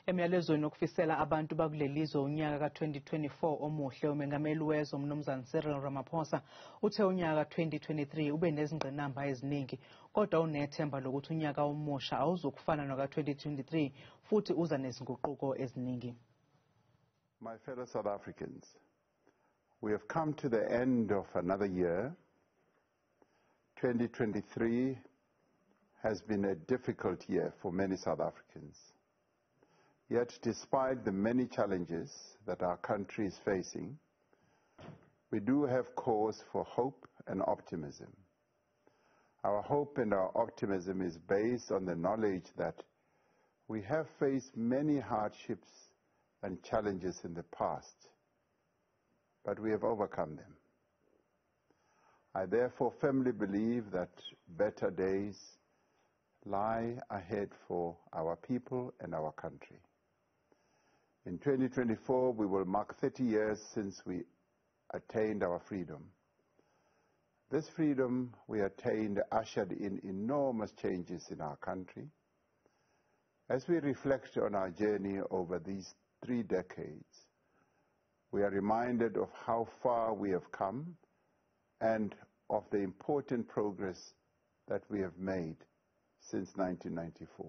Emyalezweni wokufisela Abantu Bakulelizwe Unyaka ka-2024 Omuhle, Umengameli wezwe uCyril Ramaphosa uthe unyaka ka-2023 ube nezingqinamba eziningi, kodwa unethemba lokuthi unyaka omusha awuzukufana noka-2023 futhi uza nezinguquko eziningi. My fellow South Africans, we have come to the end of another year. 2023 has been a difficult year for many South Africans. Yet, despite the many challenges that our country is facing, we do have cause for hope and optimism. Our hope and our optimism is based on the knowledge that we have faced many hardships and challenges in the past, but we have overcome them. I therefore firmly believe that better days lie ahead for our people and our country. In 2024, we will mark 30 years since we attained our freedom. This freedom we attained ushered in enormous changes in our country. As we reflect on our journey over these 3 decades, we are reminded of how far we have come and of the important progress that we have made since 1994.